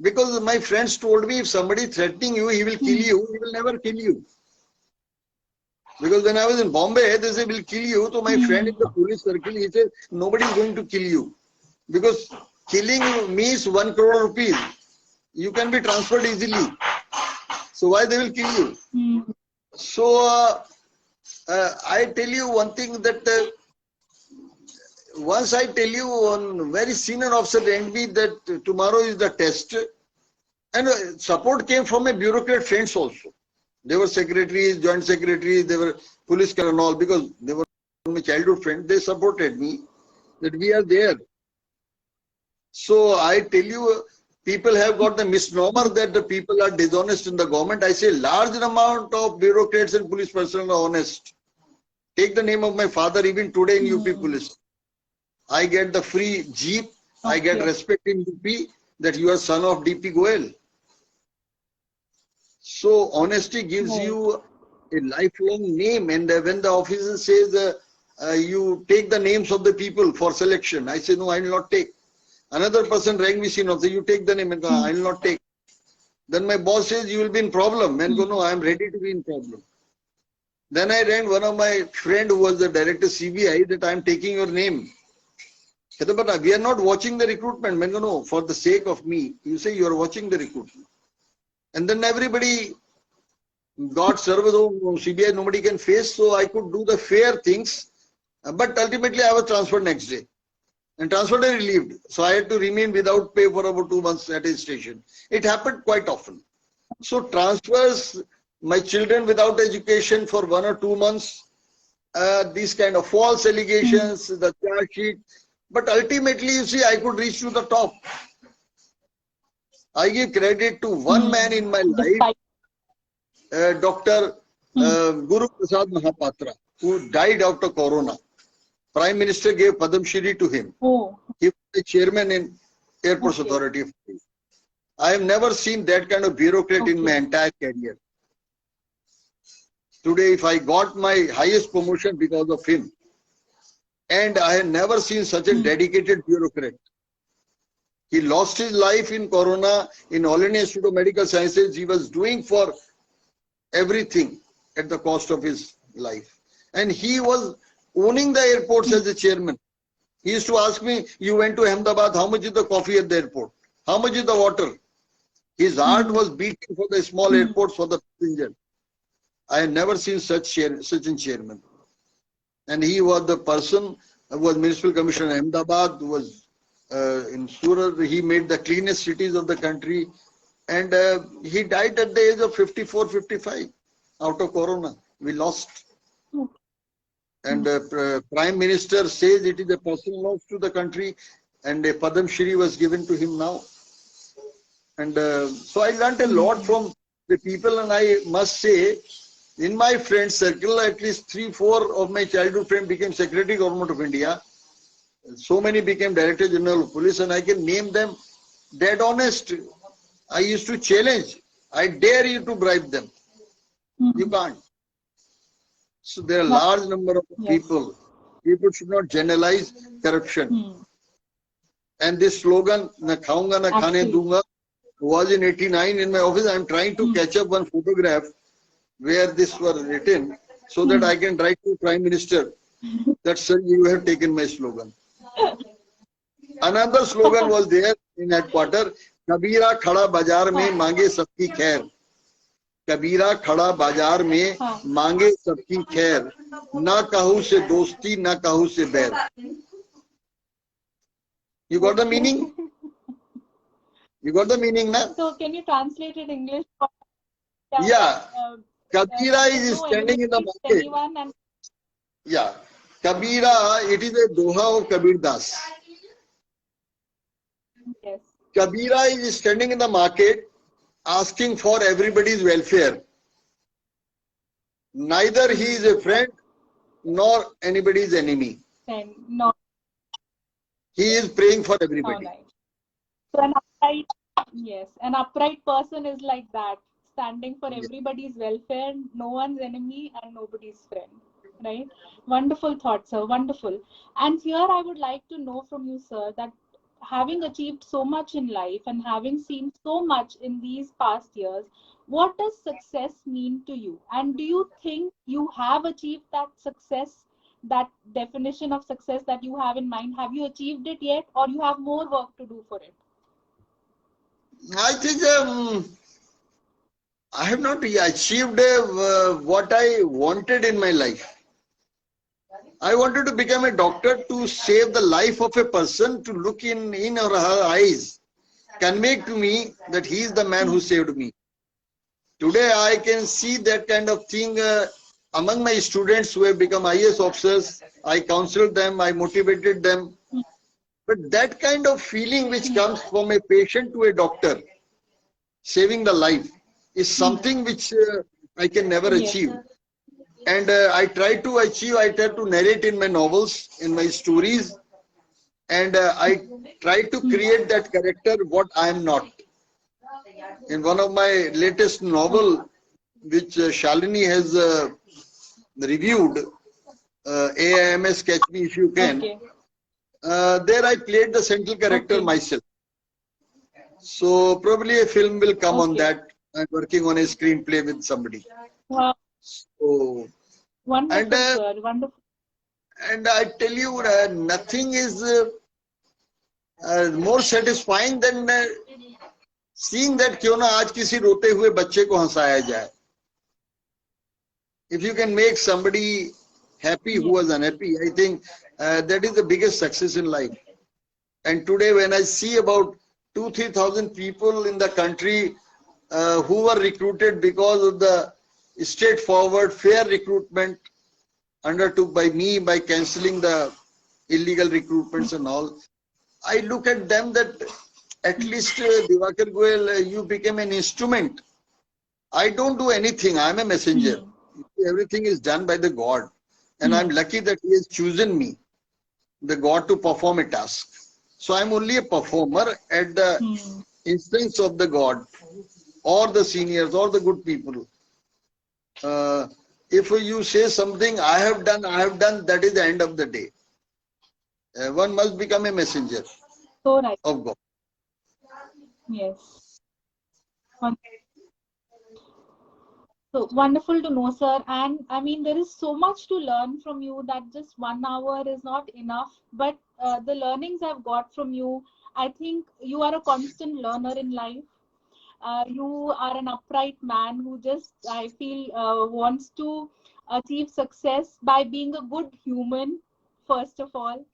Because my friends told me, if somebody is threatening you, he will kill you, he will never kill you. Because when I was in Bombay, they said, will kill you. So my friend in the police circle, he said, nobody is going to kill you. Because killing means 1 crore rupees. You can be transferred easily. So why they will kill you? So I tell you one thing that once I tell you, one very senior officer rang me that tomorrow is the test, and support came from a bureaucrat friends also. They were secretaries, joint secretaries, they were police and all, because they were my childhood friends. They supported me that we are there. So I tell you, people have got the misnomer that the people are dishonest in the government. I say large amount of bureaucrats and police personnel are honest. Take the name of my father, even today in UP police. I get the free jeep. Okay. I get respect in UP that you are son of DP Goel. So honesty gives you a lifelong name. And when the officer says you take the names of the people for selection, I say no, I will not take. Another person rang me, you take the name, and I will not take. Then my boss says you will be in problem, and go, no, I am ready to be in problem. Then I rang one of my friend who was the director CBI that I am taking your name. But we are not watching the recruitment. Man, no, for the sake of me, you say you are watching the recruitment. And then everybody got service home, CBI, nobody can face, so I could do the fair things. But ultimately I was transferred next day. And transferred and relieved. So I had to remain without pay for about 2 months at his station. It happened quite often. So transfers, my children without education for 1 or 2 months, these kind of false allegations, the charge sheet. But ultimately, you see, I could reach to the top. I give credit to one man in my life, Dr. Guru Prasad Mahapatra, who died after Corona. Prime Minister gave Padam Shri to him. He was the chairman in Airports Authority of India. I have never seen that kind of bureaucrat in my entire career. Today, if I got my highest promotion because of him, and I have never seen such a dedicated bureaucrat. He lost his life in Corona in All India Institute of Medical Sciences. He was doing for everything at the cost of his life. And he was owning the airports as a chairman. He used to ask me, you went to Ahmedabad, how much is the coffee at the airport? How much is the water? His heart was beating for the small airports for the passenger. I have never seen such a chairman. And he was the person who was Municipal Commissioner in Ahmedabad, who was in Surat. He made the cleanest cities of the country. And he died at the age of 54, 55 out of Corona. We lost. And Prime Minister says it is a personal loss to the country, and a Padam Shri was given to him now. And so I learnt a lot from the people, and I must say, in my friend circle, at least 3-4 of my childhood friends became Secretary Government of India. So many became Director General of Police, and I can name them dead honest. I used to challenge. I dare you to bribe them. You can't. So there are a large number of people. People should not generalize corruption. And this slogan, "Na khaunga na khane dunga," was in 89 in my office. I am trying to catch up one photograph where this was written so that I can write to Prime Minister that, sir, you have taken my slogan. Another slogan was there in headquarters, "Kabira khada bazaar mein mange sabki khair." Kabira khada bazaar mein mange sabki khair. Na kahu se dosti, na kahu se bair. You got the meaning? You got the meaning, na? So can you translate it in English? Yeah. Kabira is standing in the market. Yeah. Kabira, it is a doha of Kabir Das. Yes. Kabira is standing in the market asking for everybody's welfare. Neither he is a friend nor anybody's enemy. No. He is praying for everybody. Right. So an upright person is like that, standing for everybody's welfare, no one's enemy and nobody's friend. Right? Wonderful thought, sir. Wonderful. And here I would like to know from you, sir, that having achieved so much in life and having seen so much in these past years, what does success mean to you? And do you think you have achieved that success, that definition of success that you have in mind? Have you achieved it yet, or you have more work to do for it? I think I have not achieved what I wanted in my life. I wanted to become a doctor to save the life of a person, to look in or her eyes, convey to me that he is the man who saved me. Today I can see that kind of thing among my students who have become IAS officers. I counseled them, I motivated them. But that kind of feeling which comes from a patient to a doctor, saving the life, is something which I can never achieve. And I try to achieve, I try to narrate in my novels, in my stories, and I try to create that character what I am not. In one of my latest novel, which Shalini has reviewed, AIMS Catch Me If You Can, there I played the central character myself. So probably a film will come on that. I'm working on a screenplay with somebody. Wow. So, Wonderful, sir. Wonderful. And I tell you, nothing is more satisfying than seeing that क्यों ना आज किसी रोते हुए बच्चे को हंसाया जाए. If you can make somebody happy who was unhappy, I think that is the biggest success in life. And today when I see about 2,000-3,000 people in the country who were recruited because of the straightforward, fair recruitment undertook by me by cancelling the illegal recruitments and all, I look at them that at least Dewakar Goel, you became an instrument. I don't do anything. I'm a messenger. Everything is done by the God. And I'm lucky that He has chosen me, the God, to perform a task. So I'm only a performer at the instance of the God or the seniors or the good people. If you say something, I have done, that is the end of the day. One must become a messenger of God. Yes. So wonderful to know, sir. And I mean, there is so much to learn from you that just 1 hour is not enough. But the learnings I've got from you, I think you are a constant learner in life. You are an upright man who just, I feel, wants to achieve success by being a good human, first of all.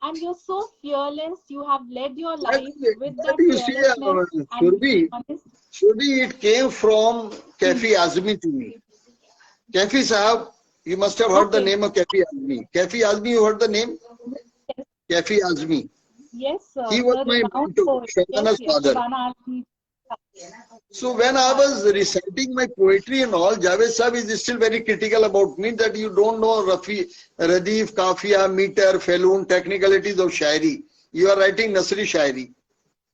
And you're so fearless. You have led your life with that fearlessness. Surely it came from Kafi Azmi to me. Kafi Sahab, you must have heard the name of Kafi Azmi. Kafi Azmi, you heard the name? Yes. Kafi Azmi. Yes, sir. He was my mentor, Shabana's father. So when I was reciting my poetry and all, Javed Sahab is still very critical about me that you don't know Radif, Kafiya, meter, Feloon, technicalities of Shairi. You are writing Nasri Shairi.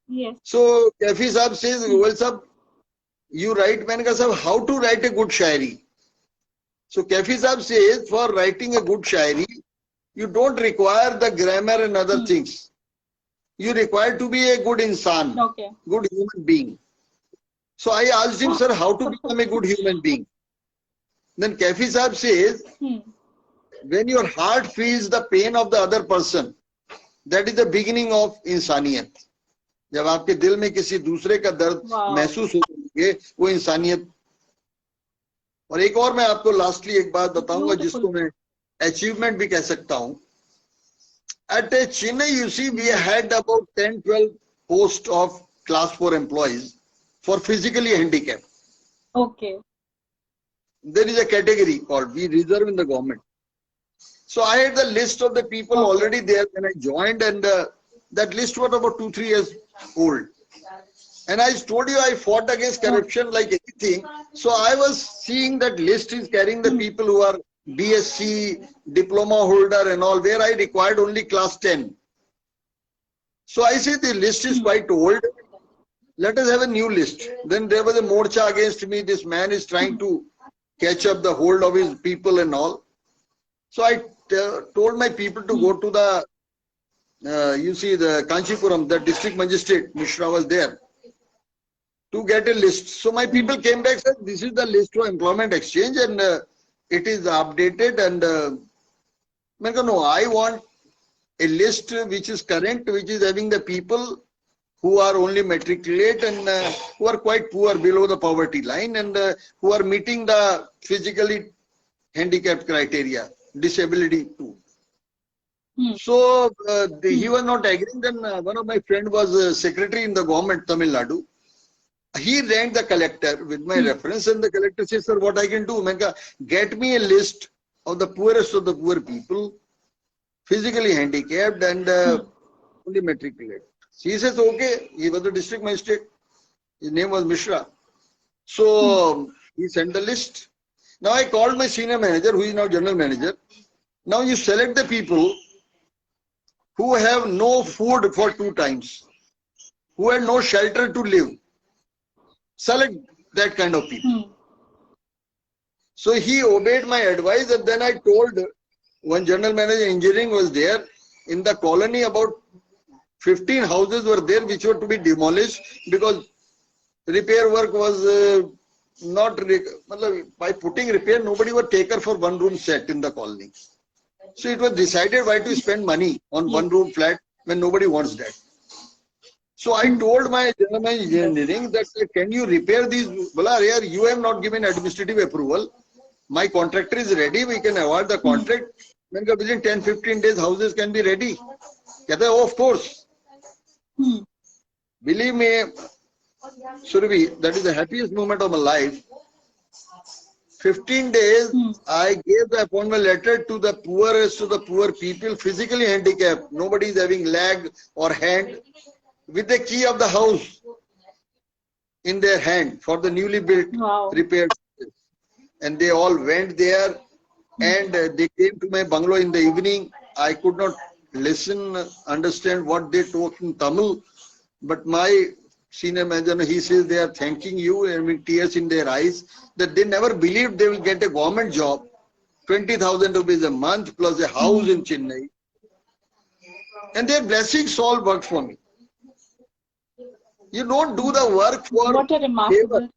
Yes. So Kafi Sahab says, Goel Sahab, you write, Maine kaha sahab, how to write a good Shairi? So Kafi Sahab says, for writing a good Shairi, you don't require the grammar and other things. You require to be a good insan, good human being. So I asked him, sir, how to become a good human being? Then Kafi Sahab says, when your heart feels the pain of the other person, that is the beginning of insaniyat. जब आपके दिल में किसी दूसरे का दर्द महसूस होगे, वो इंसानियत. और एक और मैं आपको लास्टली एक बात बताऊंगा जिसको मैं अचीवमेंट भी कह सकता हूं. At Chennai, you see, we had about 10-12 posts of class 4 employees for physically handicapped. Okay. There is a category called we reserve in the government. So I had the list of the people already there when I joined, and that list was about 2-3 years old. And I told you I fought against corruption like anything. So I was seeing that list is carrying the people who are BSc, diploma holder and all, where I required only class 10. So I said the list is quite old. Let us have a new list. Then there was a morcha against me. This man is trying to catch up the hold of his people and all. So I told my people to go to the, you see, the Kanchipuram, the district magistrate, Mishra was there, to get a list. So my people came back and said, this is the list for employment exchange and it is updated. And no, I want a list which is current, which is having the people who are only matriculate and who are quite poor below the poverty line and who are meeting the physically handicapped criteria, disability too. So he was not agreeing. Then one of my friend was secretary in the government, Tamil Nadu. He rang the collector with my reference and the collector says, sir, what I can do? Get me a list of the poorest of the poor people, physically handicapped and only matriculate. He says, okay, he was the district magistrate. His name was Mishra. So he sent the list. Now I called my senior manager, who is now general manager. Now you select the people who have no food for 2 times, who had no shelter to live. Select that kind of people. So he obeyed my advice, and then I told one general manager engineering was there. In the colony, about 15 houses were there which were to be demolished because repair work was not, by putting repair, nobody would take her for 1 room set in the colony. So it was decided why to spend money on 1 room flat when nobody wants that. So I told my general manager engineering that can you repair these? Well, you have not given administrative approval. My contractor is ready. We can award the contract. Within 10-15 days, houses can be ready. Oh, of course. Believe me, Surabhi, that is the happiest moment of my life. 15 days, I gave the appointment letter to the poorest of the poor people, physically handicapped. Nobody is having leg or hand, with the key of the house in their hand for the newly built, repaired. And they all went there, and they came to my bungalow in the evening. I could not listen, understand what they talk in Tamil, but my senior manager, he says they are thanking you and with tears in their eyes that they never believed they will get a government job, 20,000 rupees a month plus a house in Chennai. And their blessings all worked for me. You don't do the work for what a remarkable favor.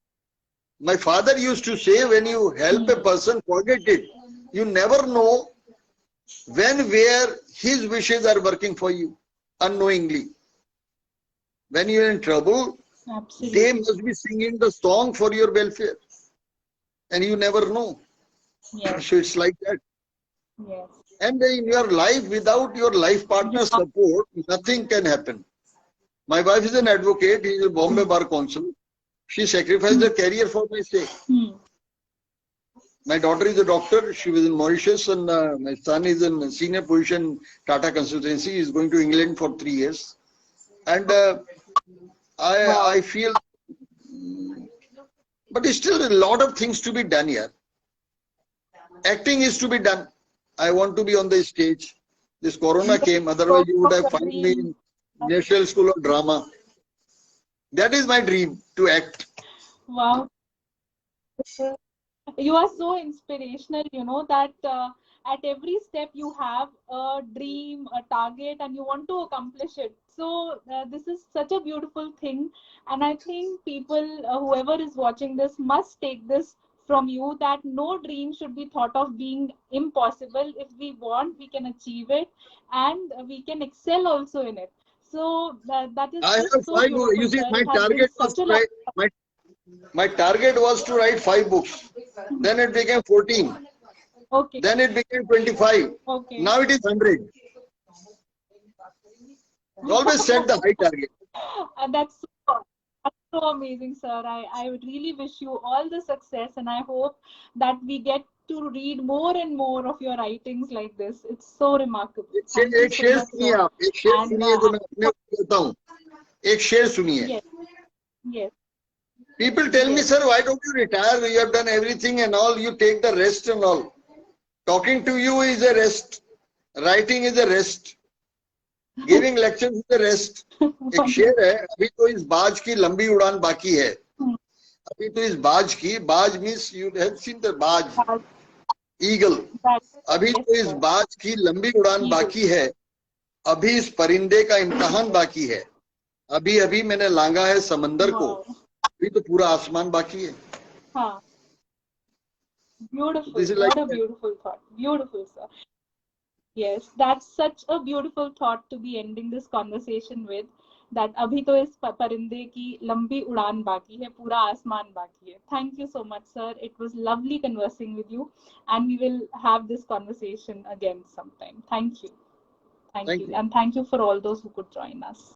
My father used to say, when you help a person, forget it. You never know when, where his wishes are working for you unknowingly. When you are in trouble, Absolutely. they must be singing the song for your welfare. And you never know. Yes. So it's like that. Yes. And in your life, without your life partner's support, nothing can happen. My wife is an advocate. He is a Bombay Bar Council. She sacrificed her career for my sake. My daughter is a doctor. She was in Mauritius, and my son is in a senior position Tata Consultancy. He is going to England for 3 years. And I feel, but it's still a lot of things to be done here. Acting is to be done. I want to be on the stage. This corona came, otherwise you would have found me in National School of Drama. That is my dream, to act. Wow. You are so inspirational, you know, that at every step you have a dream, a target, and you want to accomplish it. So this is such a beautiful thing. And I think people, whoever is watching this, must take this from you, that no dream should be thought of being impossible. If we want, we can achieve it, and we can excel also in it. So that is I have so 5 beautiful. books. You see, Sir. my It has been target was such to a write, my target was to write 5 books. Then it became 14. Okay. Then it became 25. Okay. Now it is 100. Always set the high target. That's so amazing, sir. I would really wish you all the success, and I hope that we get to read more and more of your writings like this. It's so remarkable. Thank you एक so शेर much, सुनिए sir. आप, एक शेर And, सुनिए जो मैं अपने कहता हूँ. एक शेर सुनिए. Yes. Yes. People tell me, sir, why don't you retire? You have done everything and all. You take the rest and all. Talking to you is a rest. Writing is a rest. Giving lectures is a rest. एक शेर है, अभी तो इस बाज की लंबी उड़ान बाकी है. अभी तो इस बाज की, बाज means you have seen the बाज, eagle. अभी तो इस बाज की लंबी उड़ान बाकी है. अभी इस परिंदे का इम्तिहान बाकी है. अभी अभी मैंने लांगा है समंदर को. अभी तो पूरा आसमान बाकी है. हाँ. Beautiful. This is What like a beautiful thought. Beautiful, sir. Yes, that's such a beautiful thought to be ending this conversation with. That अभी तो इस परिंदे की लंबी उड़ान बाकी है, पूरा आसमान बाकी है. Thank you so much, sir. It was lovely conversing with you, and we will have this conversation again sometime. Thank you. Thank you. And thank you for all those who could join us.